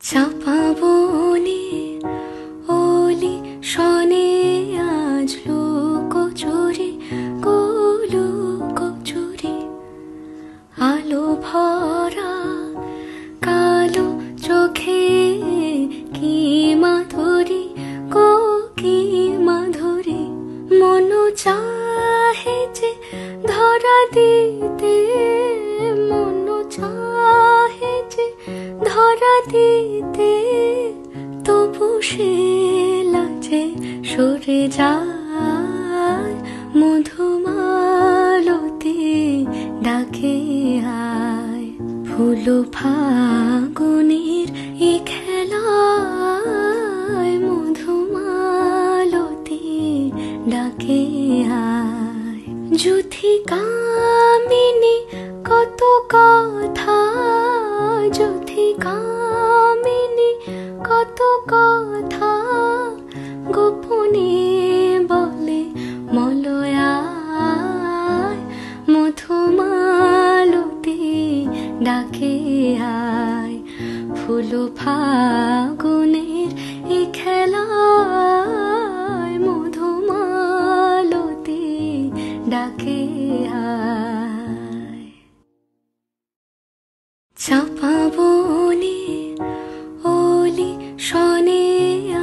চাপা বনে ওলি শনে আজ লুকোচুরি লুকোচুরি আলো ভরা কালো চোখে কি মাধুরী কি মাধুরী মন চাহে যে ধরা দিতে মন চাহে যে ধরা দিতে তবু সে লাজে সরে যায় মধুমালতি ডাকে আয় ফুল ফাগুনের এ খেলায় মধুমালতি ডাকে আয় যুথি কামিনী কত কথা যুথি কামিনী কত কথা গোপনে বলে মলয়ায় মধুমালতি ডাকে আয় ফুল ফাগুনের এ খেলায় মধুমালতি ডাকে আয় চাপা বনে ওলি শনে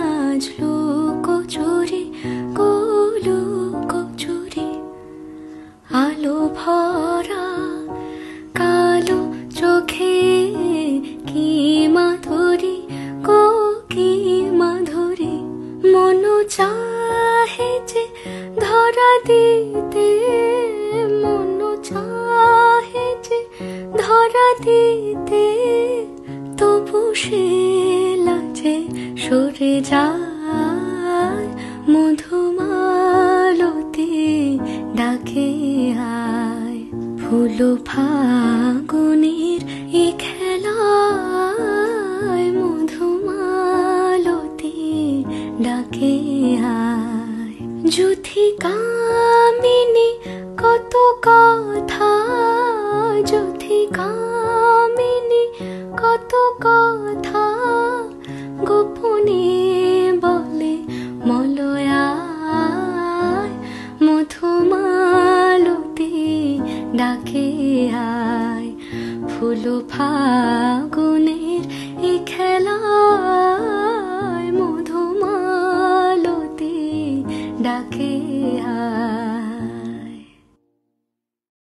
আজ লুকোচুরি লুকোচুরি আলো ভরা কালো চোখে কি মাধুরী কি মাধুরী মন চাহে যে ধরা দিতে মন চাহে যে ধরা দিতে তবু সে লাজে সরে যায় মধুমালতি ডাকে আয় ফুল ফাগুনের এ খেলায় মধুমালতি ডাকে আয় যুথি কামিনী কত কথা যুথি কামিনী কত কথা গোপনে বলে মলয়ায় মধুমালতি ডাকে আয় ফুল ফাগুনে